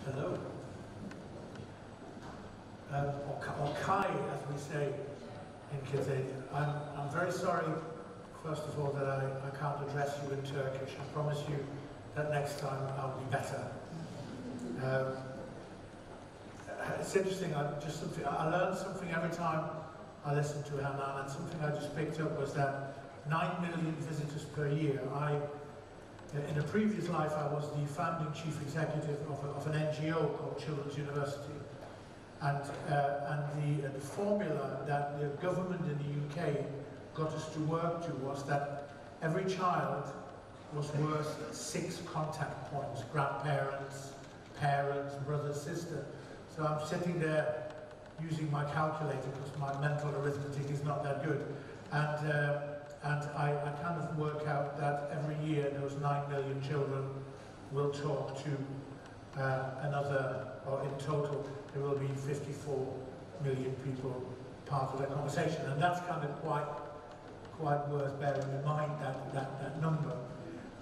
Hello. Or Kai, as we say in KidZania. I'm very sorry, first of all, that I can't address you in Turkish. I promise you that next time I'll be better. It's interesting, I learn something every time I listen to Hanan, and something I just picked up was that 9 million visitors per year. In a previous life, I was the founding chief executive of an NGO called Children's University. And the formula that the government in the UK got us to work to was that every child was worth 6 contact points: grandparents, parents, brother, sister. So I'm sitting there using my calculator because my mental arithmetic is not that good. And I kind of work out that every year those 9 million children will talk to another, or in total there will be 54 million people part of that conversation. And that's kind of quite worth bearing in mind, that number.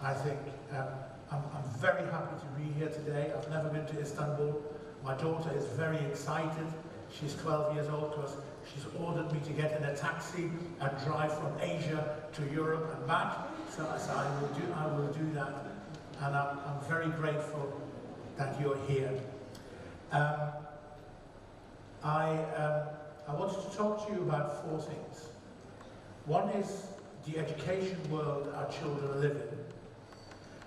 I think I'm very happy to be here today. I've never been to Istanbul. My daughter is very excited. She's 12 years old because she's ordered me to get in a taxi and drive from Asia to Europe and back. So I will do that, and I'm very grateful that you're here. I wanted to talk to you about 4 things. One is the education world our children live in.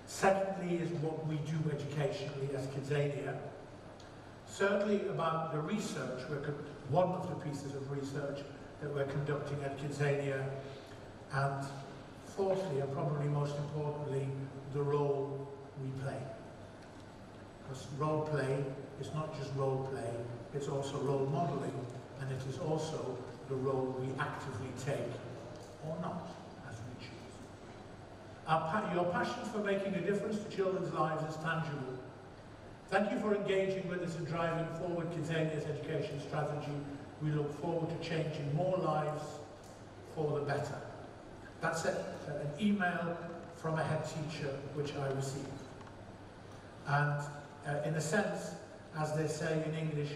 Secondly is what we do educationally as KidZania. Thirdly, about the research, one of the pieces of research that we're conducting at KidZania. And fourthly, and probably most importantly, the role we play. Because role play is not just role play, it's also role modeling, and it is also the role we actively take, or not, as we choose. Your passion for making a difference to children's lives is tangible. Thank you for engaging with us and driving forward KidZania's education strategy. We look forward to changing more lives for the better. That's an email from a head teacher which I received. And in a sense, as they say in English,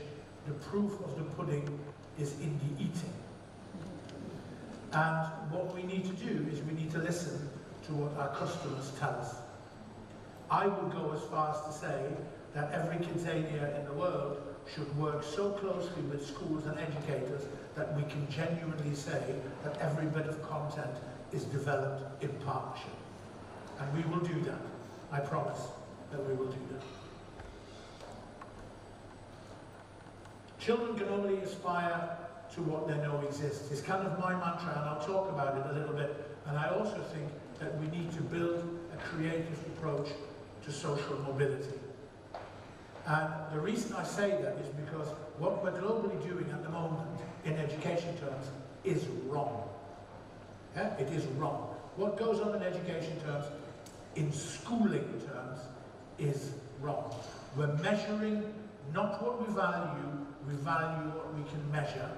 the proof of the pudding is in the eating. And what we need to do is we need to listen to what our customers tell us. I would go as far as to say that every KidZania in the world should work so closely with schools and educators that we can genuinely say that every bit of content is developed in partnership. And we will do that. I promise that we will do that. Children can only aspire to what they know exists. It's kind of my mantra, and I'll talk about it a little bit. And I also think that we need to build a creative approach to social mobility. And the reason I say that is because what we're globally doing at the moment in education terms is wrong. Yeah? It is wrong. What goes on in education terms, in schooling terms, is wrong. We're measuring not what we value what we can measure.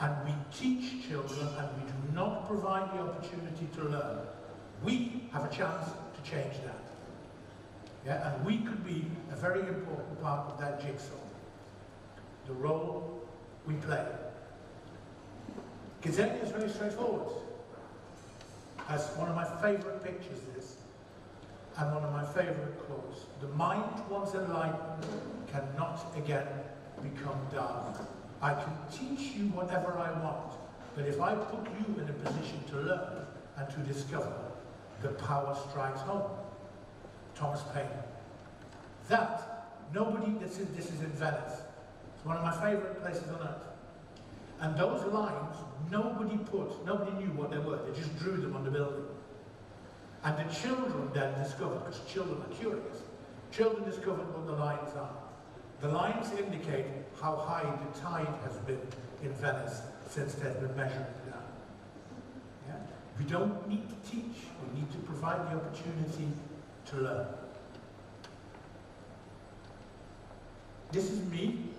And we teach children and we do not provide the opportunity to learn. We have a chance to change that. Yeah, and we could be a very important part of that jigsaw. The role we play. KidZania is very straightforward. As one of my favorite pictures is, and one of my favorite quotes, the mind once enlightened cannot again become dark. I can teach you whatever I want, but if I put you in a position to learn and to discover, the power strikes home. Thomas Paine. This is in Venice. It's one of my favorite places on earth. And those lines, nobody knew what they were, they just drew them on the building. And the children then discovered, because children are curious, children discovered what the lines are. The lines indicate how high the tide has been in Venice since they've been measuring it down. Yeah? We don't need to teach, we need to provide the opportunity to learn. This is me,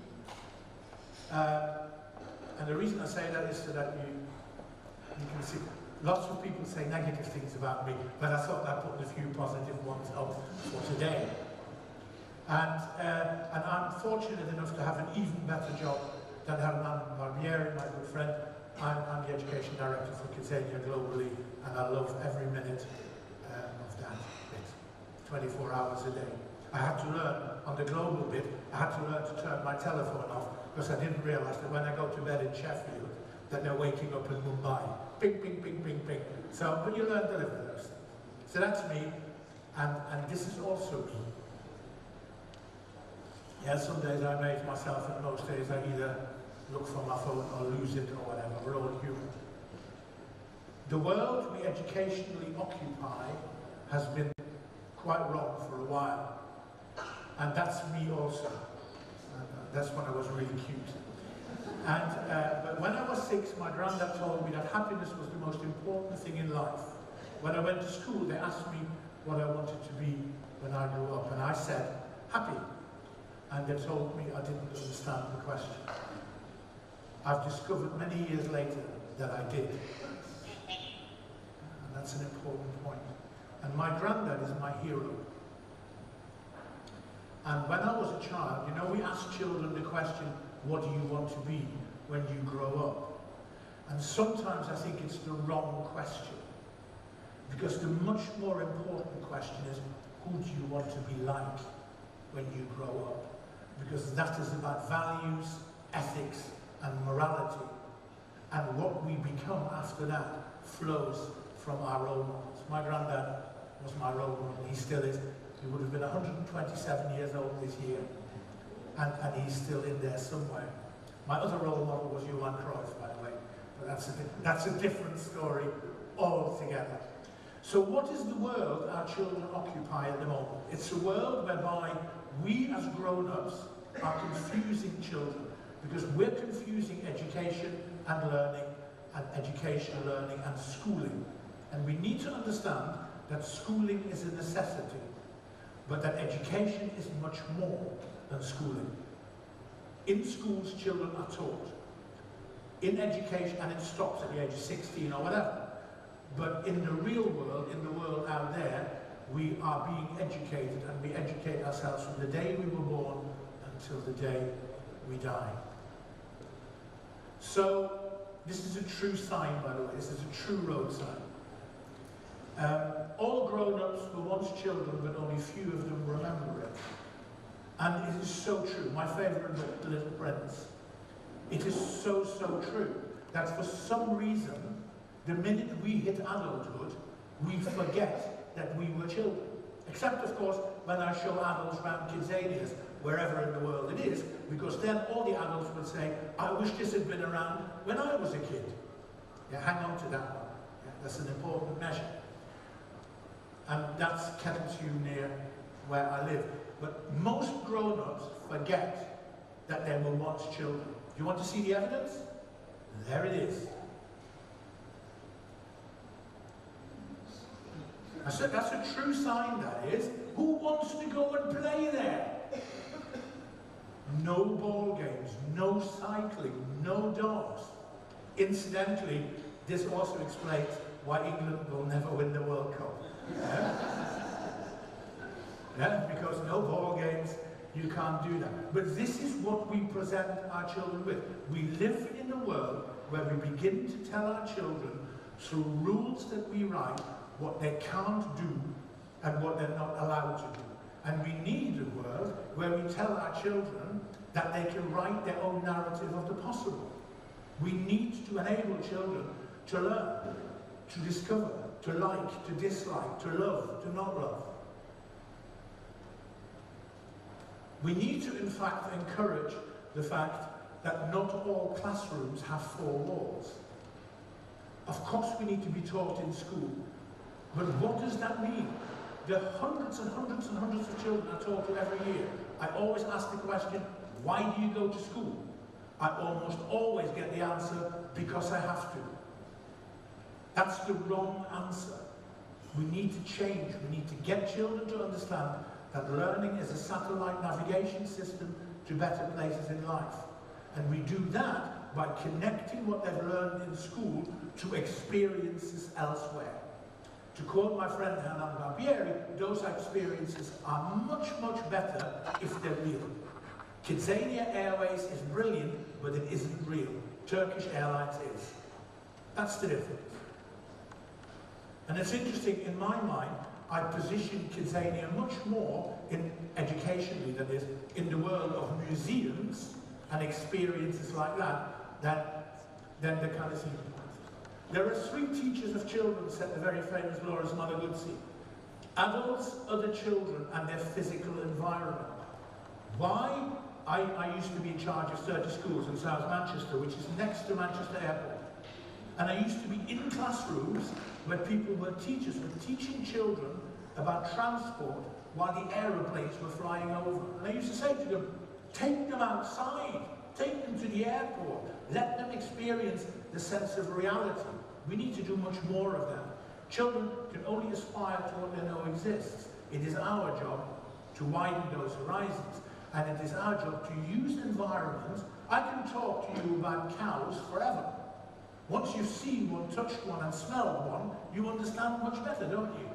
and the reason I say that is so that you can see lots of people say negative things about me, but I thought I put a few positive ones up for today. And I'm fortunate enough to have an even better job than Hernan Barbieri, my good friend. I'm the Education Director for KidZania globally, and I love every minute of that bit, 24 hours a day. I had to learn, on the global bit, I had to learn to turn my telephone off, because I didn't realise that when I go to bed in Sheffield, that they're waking up in Mumbai. Ping, ping, ping, ping, ping. So, but you learn to live with those things. So that's me, and this is also me. Yeah, some days I amaze myself, and most days I either look for my phone or lose it or whatever. We're all human. The world we educationally occupy has been quite wrong for a while. And that's me also. That's when I was really cute. And, but when I was 6, my granddad told me that happiness was the most important thing in life. When I went to school, they asked me what I wanted to be when I grew up, and I said, happy. And they told me I didn't understand the question. I've discovered many years later that I did. And that's an important point. And my granddad is my hero. And when I was a child, you know, we asked children the question, what do you want to be when you grow up? And sometimes I think it's the wrong question. Because the much more important question is, who do you want to be like when you grow up? Because that is about values, ethics, and morality. And what we become after that flows from our role models. My granddad was my role model. He still is. He would have been 127 years old this year. And he's still in there somewhere. My other role model was Johan Cruyff, by the way. But that's a different story altogether. So what is the world our children occupy at the moment? It's a world whereby we as grown-ups are confusing children, because we're confusing education and learning, and education, learning, and schooling. And we need to understand that schooling is a necessity, but that education is much more than schooling. In schools, children are taught. In education, and it stops at the age of 16 or whatever. But in the real world, in the world out there, we are being educated, and we educate ourselves from the day we were born until the day we die. So, this is a true sign, by the way. This is a true road sign. All grown-ups were once children, but only few of them remember it. And it is so true. My favourite book, The Little Prince. It is so, so true that for some reason, the minute we hit adulthood, we forget that we were children. Except, of course, when I show adults around KidZanias, wherever in the world it is, because then all the adults would say, I wish this had been around when I was a kid. Yeah, hang on to that one. Yeah, that's an important measure. And that's kept you near where I live. But most grown-ups forget that they were once children. Do you want to see the evidence? There it is. I said that's a true sign, that is. Who wants to go and play there? No ball games, no cycling, no dogs. Incidentally, this also explains why England will never win the World Cup. Yeah? Yeah, because no ball games, you can't do that. But this is what we present our children with. We live in a world where we begin to tell our children, through rules that we write, what they can't do and what they're not allowed to do. And we need a world where we tell our children that they can write their own narrative of the possible. We need to enable children to learn, to discover, to like, to dislike, to love, to not love. We need to, in fact, encourage the fact that not all classrooms have 4 walls. Of course we need to be taught in school, but what does that mean? There are hundreds and hundreds and hundreds of children I talk to every year. I always ask the question, why do you go to school? I almost always get the answer, because I have to. That's the wrong answer. We need to change. We need to get children to understand that learning is a satellite navigation system to better places in life. And we do that by connecting what they've learned in school to experiences elsewhere. To quote my friend Hernan Barbieri, those experiences are much, much better if they're real. KidZania Airways is brilliant, but it isn't real. Turkish Airlines is. That's the difference. And it's interesting, in my mind, I position KidZania much more in educationally, that is, in the world of museums and experiences like that, than the kind of thing. There are 3 teachers of children, said the very famous Lawrence Malaguzzi. Adults, other children, and their physical environment. Why? I used to be in charge of 30 schools in South Manchester, which is next to Manchester Airport. And I used to be in classrooms where people were teachers, were teaching children about transport while the aeroplanes were flying over. And I used to say to them, take them outside, take them to the airport, let them experience the sense of reality. We need to do much more of that. Children can only aspire to what they know exists. It is our job to widen those horizons, and it is our job to use environments. I can talk to you about cows forever. Once you've seen one, touched one, and smelled one, you understand much better, don't you?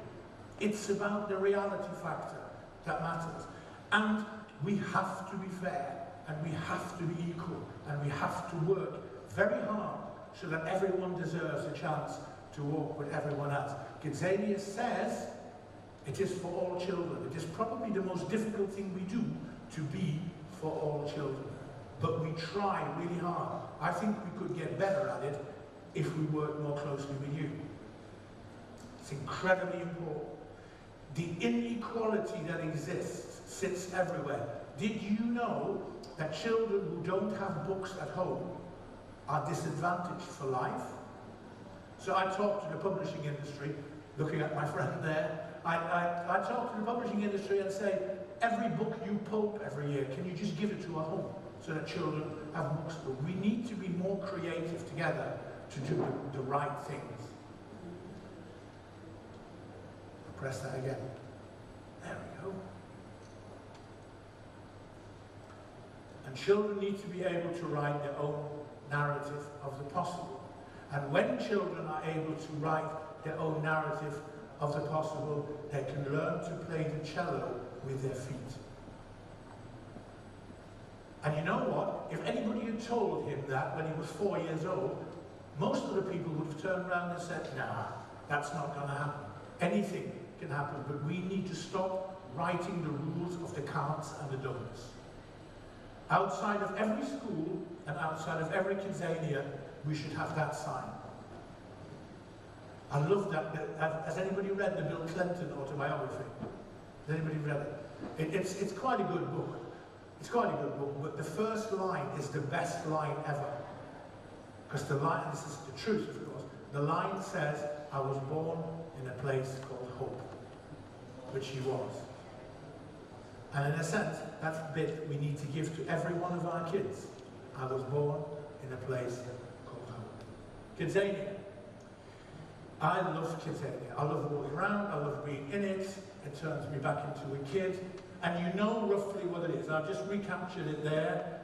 It's about the reality factor that matters. And we have to be fair, and we have to be equal, and we have to work very hard so that everyone deserves a chance to walk with everyone else. KidZania says it is for all children. It is probably the most difficult thing we do, to be for all children. But we try really hard. I think we could get better at it if we work more closely with you. It's incredibly important. The inequality that exists sits everywhere. Did you know that children who don't have books at home are disadvantaged for life? So I talk to the publishing industry, looking at my friend there. I talk to the publishing industry and say, every book you pulp every year, can you just give it to a home so that children have books? But we need to be more creative together to do the right things. Press that again. There we go. And children need to be able to write their own narrative of the possible. And when children are able to write their own narrative of the possible, they can learn to play the cello with their feet. And you know what? If anybody had told him that when he was 4 years old, most of the people would have turned around and said, nah, that's not going to happen. Anything can happen, but we need to stop writing the rules of the can'ts and the don'ts. Outside of every school and outside of every KidZania, we should have that sign. I love that. Has anybody read the Bill Clinton autobiography? Has anybody read it? It's quite a good book. It's quite a good book, but the first line is the best line ever. Because the line, this is the truth, of course, the line says, I was born in a place called hope, which he was. And in a sense, that's the bit we need to give to every one of our kids. I was born in a place called hope. KidZania. I love KidZania. I love walking around, I love being in it. It turns me back into a kid. And you know roughly what it is. I've just recaptured it there.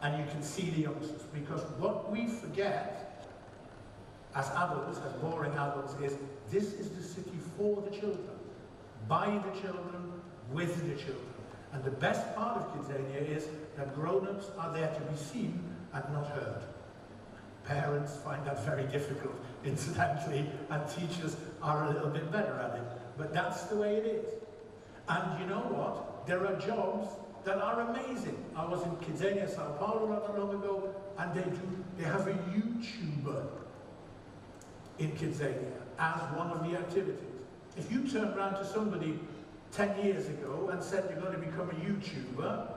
And you can see the youngsters. Because what we forget as adults, as boring adults, is this is the city for the children, by the children, with the children. And the best part of KidZania is that grown-ups are there to be seen and not heard. Parents find that very difficult, incidentally, and teachers are a little bit better at it. But that's the way it is. And you know what? There are jobs that are amazing. I was in KidZania, Sao Paulo not long ago, and they have a YouTuber in KidZania as one of the activities. If you turned around to somebody 10 years ago and said you're going to become a YouTuber,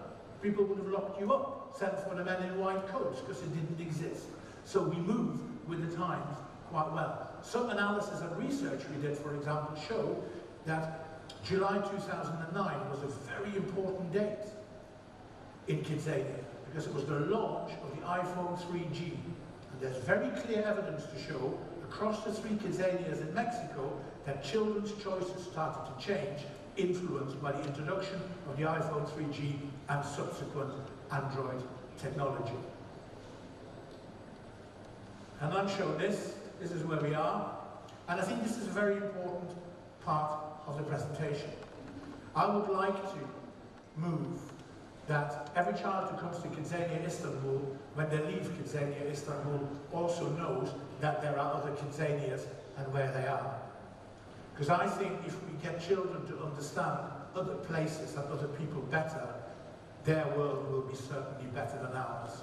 people would have locked you up, sent for the men in white coats, because it didn't exist. So we move with the times quite well. Some analysis and research we did, for example, show that July 2009 was a very important date in KidZania, because it was the launch of the iPhone 3G. And there's very clear evidence to show across the 3 KidZanias in Mexico that children's choices started to change, influenced by the introduction of the iPhone 3G and subsequent Android technology. And I'm showing this is where we are, and I think this is a very important part of the presentation. I would like to move that every child who comes to KidZania Istanbul, when they leave KidZania Istanbul, also knows that there are other KidZanias and where they are. Because I think if we get children to understand other places and other people better, their world will be certainly better than ours.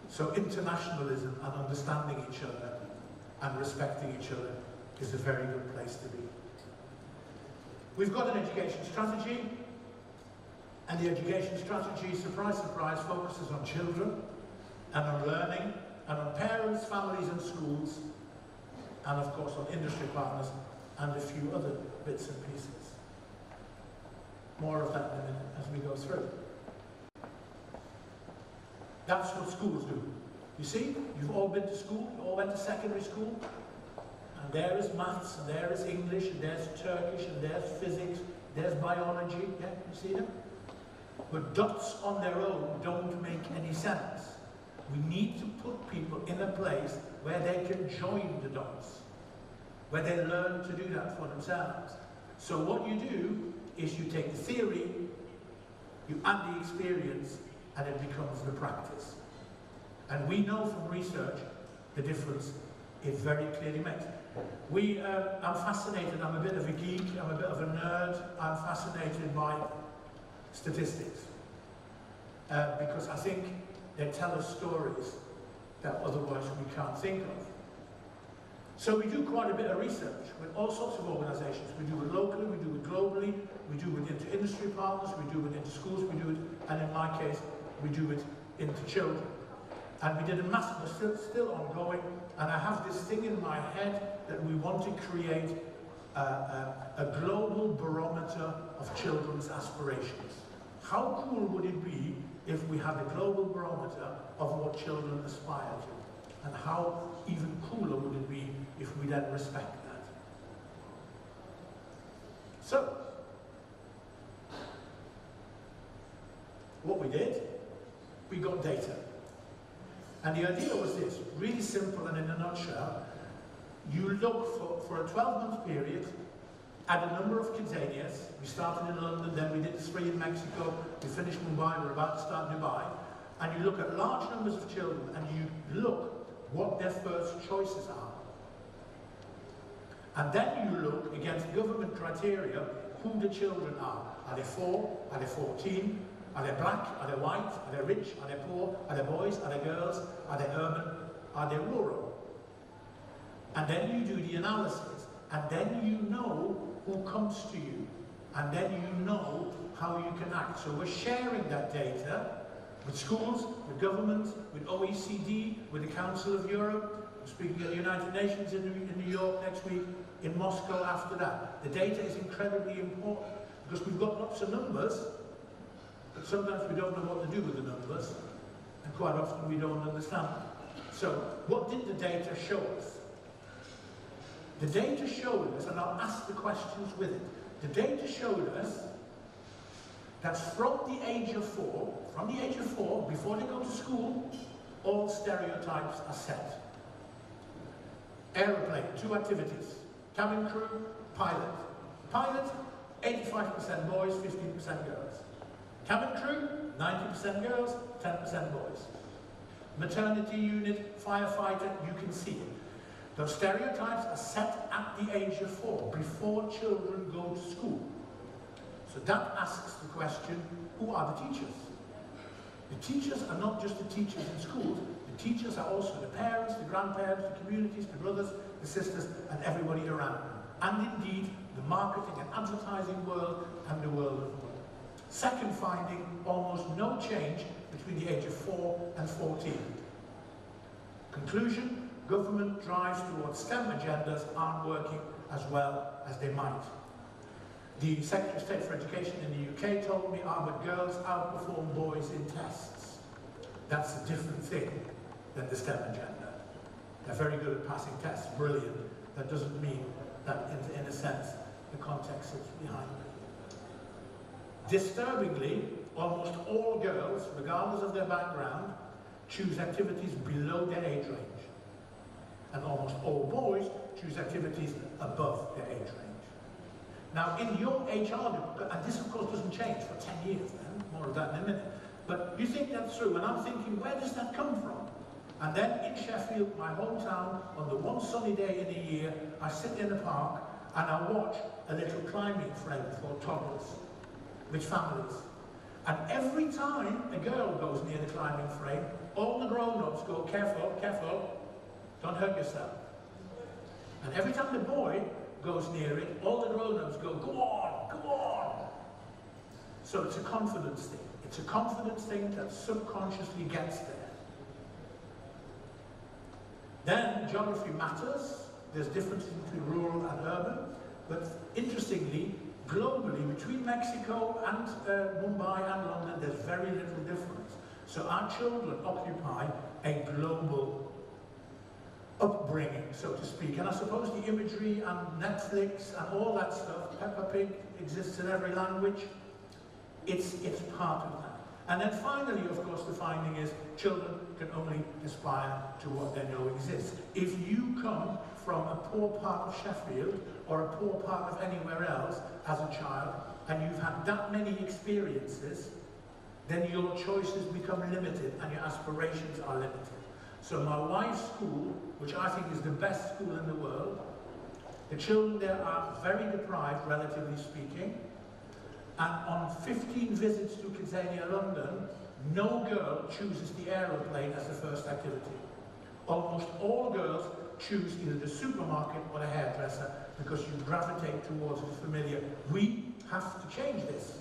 So internationalism and understanding each other and respecting each other is a very good place to be. We've got an education strategy, and the education strategy, surprise, surprise, focuses on children and on learning and on parents, families and schools, and of course on industry partners and a few other bits and pieces. More of that in a minute as we go through. That's what schools do. You see, you've all been to school, you all went to secondary school, and there is maths, and there is English, and there's Turkish, and there's physics, there's biology, yeah, you see them? But dots on their own don't make any sense. We need to put people in a place where they can join the dots, where they learn to do that for themselves. So what you do is you take the theory, you add the experience, and it becomes the practice. And we know from research the difference it very clearly makes. I'm fascinated, I'm a bit of a geek, I'm a bit of a nerd, I'm fascinated by statistics. Because I think they tell us stories that otherwise we can't think of. So we do quite a bit of research with all sorts of organisations. We do it locally, we do it globally, we do it into industry partners, we do it into schools, we do it, and in my case, we do it into children. And we did a massive, still ongoing, and I have this thing in my head that we want to create a global barometer of children's aspirations. How cool would it be if we had a global barometer of what children aspire to? And how even cooler would it be if we then respect that? So, what we did, we got data. And the idea was this, really simple and in a nutshell. You look for a 12-month period at a number of KidZanias. We started in London, then we did 3 in Mexico, we finished Mumbai, we're about to start Dubai. And you look at large numbers of children and you look what their first choices are. And then you look against government criteria who the children are. Are they 4? Are they 14? Are they black? Are they white? Are they rich? Are they poor? Are they boys? Are they girls? Are they urban? Are they rural? And then you do the analysis, and then you know who comes to you, and then you know how you can act. So we're sharing that data with schools, with governments, with OECD, with the Council of Europe. We're speaking at the United Nations in New York next week, in Moscow after that. The data is incredibly important because we've got lots of numbers, but sometimes we don't know what to do with the numbers, and quite often we don't understand them. So, what did the data show us? The data showed us, and I'll ask the questions with it, the data showed us that from the age of 4, before they go to school, all stereotypes are set. Aeroplane, 2 activities. Cabin crew, pilot. Pilot, 85% boys, 15% girls. Cabin crew, 90% girls, 10% boys. Maternity unit, firefighter, you can see it. Those stereotypes are set at the age of 4, before children go to school. So that asks the question, who are the teachers? The teachers are not just the teachers in schools, the teachers are also the parents, the grandparents, the communities, the brothers, the sisters, and everybody around them. And indeed, the marketing and advertising world and the world of work. Second finding, almost no change between the age of 4 and 14. Conclusion, government drives towards STEM agendas aren't working as well as they might. The Secretary of State for Education in the UK told me, but girls outperform boys in tests. That's a different thing than the STEM agenda. They're very good at passing tests, brilliant. That doesn't mean that, in a sense, the context sits behind it. Disturbingly, almost all girls, regardless of their background, choose activities below their age range. And almost all boys choose activities above their age range. Now, in your HR department, and this of course doesn't change for 10 years then, more of that in a minute, but you think that through, and I'm thinking, where does that come from? And then in Sheffield, my hometown, on the one sunny day in a year, I sit in the park and I watch a little climbing frame for toddlers, with families. And every time a girl goes near the climbing frame, all the grown-ups go, careful, careful, don't hurt yourself. And every time the boy goes near it, all the grown-ups go, go on, go on. So it's a confidence thing. It's a confidence thing that subconsciously gets there. Then geography matters. There's differences between rural and urban. But interestingly, globally, between Mexico and Mumbai and London, there's very little difference. So our children occupy a global upbringing, so to speak. And I suppose the imagery and Netflix and all that stuff, Peppa Pig exists in every language, it's part of that. And then finally, of course, the finding is children can only aspire to what they know exists. If you come from a poor part of Sheffield or a poor part of anywhere else as a child, and you've had that many experiences, then your choices become limited and your aspirations are limited. So my wife's school, which I think is the best school in the world, the children there are very deprived, relatively speaking, and on 15 visits to KidZania London, no girl chooses the aeroplane as the first activity. Almost all girls choose either the supermarket or the hairdresser because you gravitate towards the familiar. We have to change this.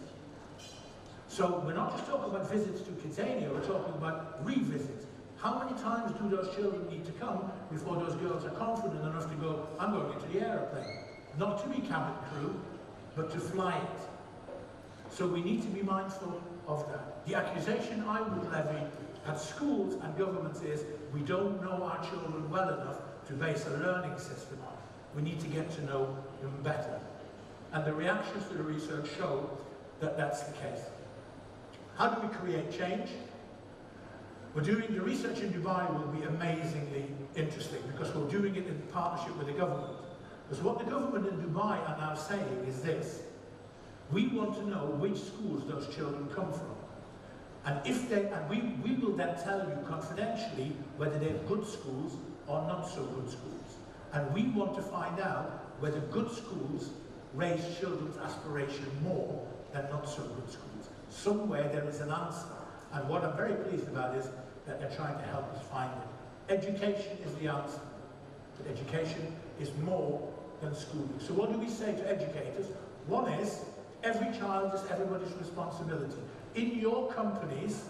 So we're not just talking about visits to KidZania, we're talking about revisits. How many times do those children need to come before those girls are confident enough to go, I'm going into the aeroplane? Not to be cabin crew, but to fly it. So we need to be mindful of that. The accusation I would levy at schools and governments is we don't know our children well enough to base a learning system on. We need to get to know them better. And the reactions to the research show that that's the case. How do we create change? We're doing the research in Dubai will be amazingly interesting because we're doing it in partnership with the government. Because what the government in Dubai are now saying is this: we want to know which schools those children come from. And if they, and we will then tell you confidentially whether they're good schools or not so good schools. And we want to find out whether good schools raise children's aspiration more than not so good schools. Somewhere there is an answer. And what I'm very pleased about is that they're trying to help us find it. Education is the answer. But education is more than schooling. So what do we say to educators? One is, every child is everybody's responsibility. In your companies,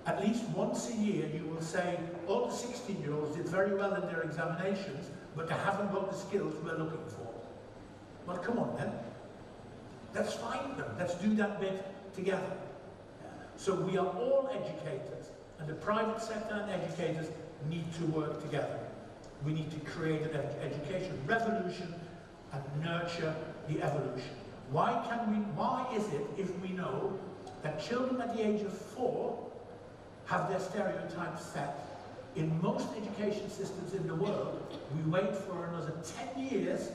at least once a year, you will say, all the 16-year-olds did very well in their examinations, but they haven't got the skills we're looking for. Well, come on then. Let's find them. Let's do that bit together. So we are all educators, and the private sector and educators need to work together. We need to create an education revolution and nurture the evolution. Why is it, if we know that children at the age of 4 have their stereotypes set, in most education systems in the world, we wait for another 10 years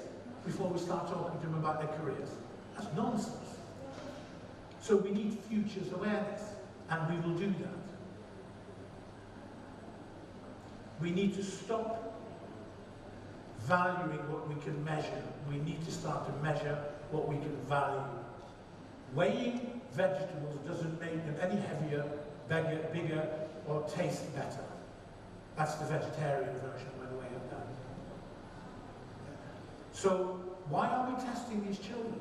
before we start talking to them about their careers? That's nonsense. So we need futures awareness, and we will do that. We need to stop valuing what we can measure. We need to start to measure what we can value. Weighing vegetables doesn't make them any heavier, bigger, or taste better. That's the vegetarian version, by the way, of that. So, why are we testing these children?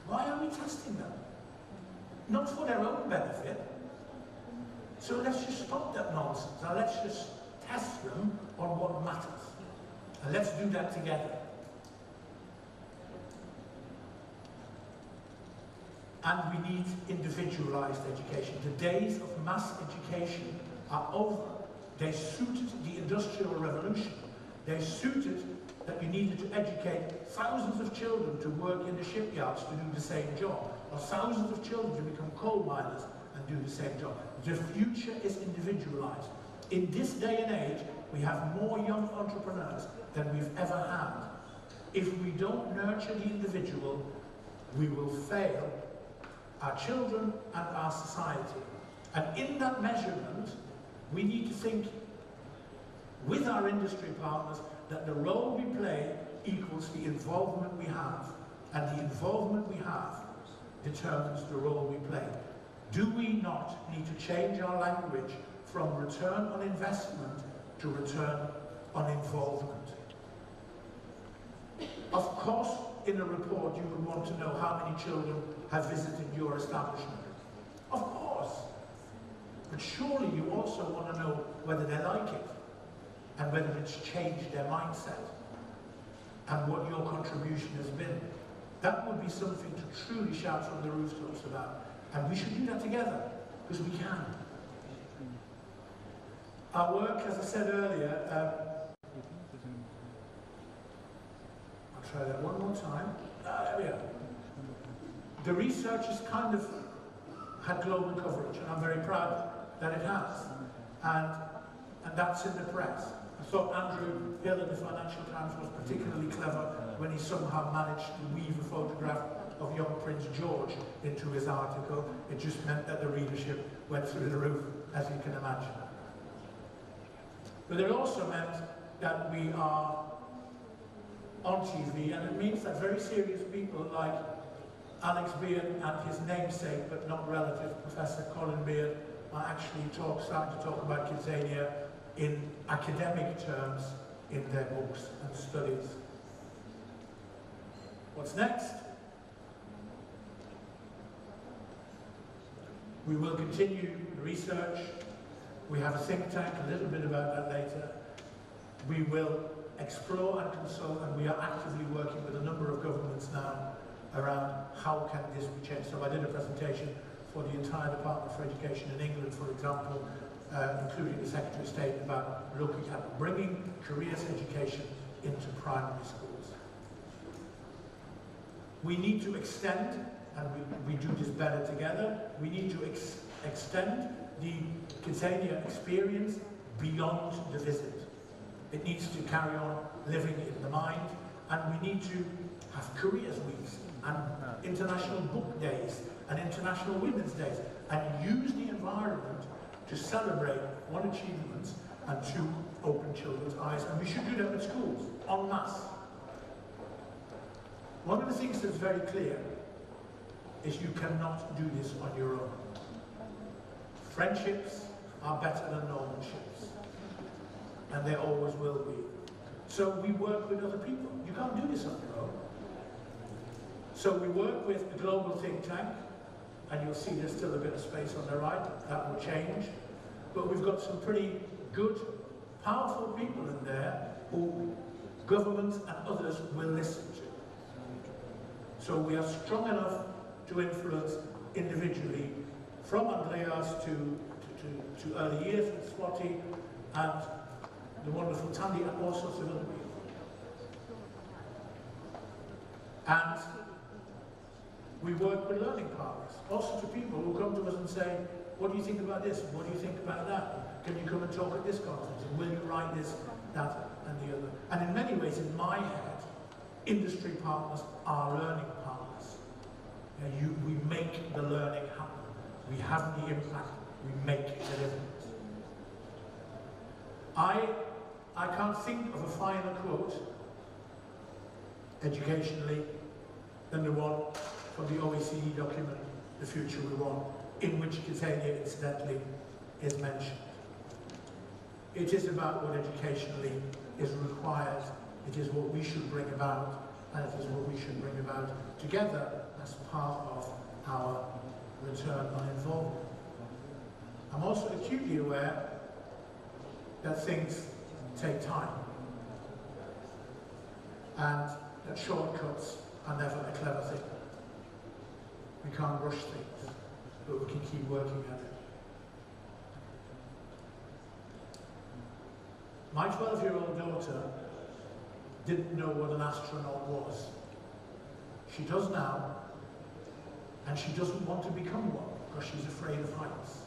Why are we testing them? Not for their own benefit. So let's just stop that nonsense. Now let's just test them on what matters. And let's do that together. And we need individualized education. The days of mass education are over. They suited the Industrial Revolution. They suited that you needed to educate thousands of children to work in the shipyards to do the same job, or thousands of children to become coal miners and do the same job. The future is individualized. In this day and age, we have more young entrepreneurs than we've ever had. If we don't nurture the individual, we will fail our children and our society. And in that measurement, we need to think with our industry partners that the role we play equals the involvement we have, and the involvement we have determines the role we play. Do we not need to change our language from return on investment to return on involvement? Of course, in a report you would want to know how many children have visited your establishment. Of course. But surely you also want to know whether they like it, and whether it's changed their mindset, and what your contribution has been. That would be something to truly shout from the rooftops about. And we should do that together, because we can. Our work, as I said earlier, I'll try that one more time. There we are. The research has kind of had global coverage, and I'm very proud that it has. And that's in the press. I thought Andrew Hill of the Financial Times was particularly clever when he somehow managed to weave a photograph of young Prince George into his article. It just meant that the readership went through the roof, as you can imagine. But it also meant that we are on TV, and it means that very serious people like Alex Beard and his namesake, but not relative, Professor Colin Beard, are actually starting to talk about KidZania in academic terms in their books and studies. What's next? We will continue research. We have a think tank, a little bit about that later. We will explore and consult, and we are actively working with a number of governments now around how can this be changed. So I did a presentation for the entire Department for Education in England, for example, including the Secretary of State, about looking at bringing careers education into primary schools. We need to extend, and we do this better together, we need to extend the KidZania experience beyond the visit. It needs to carry on living in the mind, and we need to have careers weeks and international book days and international women's days, and use the environment to celebrate, one, achievements, and two, open children's eyes. And we should do that with schools, en masse. One of the things that's very clear is you cannot do this on your own. Friendships are better than normal ships, and they always will be. So we work with other people. You can't do this on your own. So we work with a global think tank, and you'll see there's still a bit of space on the right. That will change. But we've got some pretty good, powerful people in there who governments and others will listen to. So we are strong enough to influence individually, from Andreas to early years with Swati, and the wonderful Tandy, and all sorts of other people. And we work with learning partners, all sorts of people who come to us and say, what do you think about this? What do you think about that? Can you come and talk at this conference? And will you write this, that, and the other? And in many ways, in my head, industry partners are learning partners. We make the learning happen. We have the impact. We make the difference. I can't think of a finer quote, educationally, than the one from the OECD document, The Future We Want, in which KidZania, incidentally, is mentioned. It is about what educationally is required. It is what we should bring about, and it is what we should bring about together as part of our return on involvement. I'm also acutely aware that things take time, and that shortcuts are never a clever thing. We can't rush things, but we can keep working at it. My 12-year-old daughter didn't know what an astronaut was. She does now, and she doesn't want to become one because she's afraid of heights.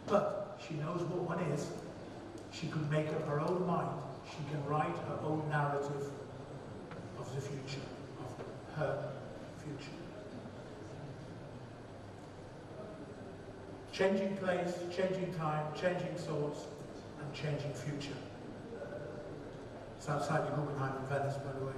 But she knows what one is. She could make up her own mind. She can write her own narrative of the future. her future. Changing place, changing time, changing thoughts, and changing future. It's outside the Guggenheim in Venice, by the way.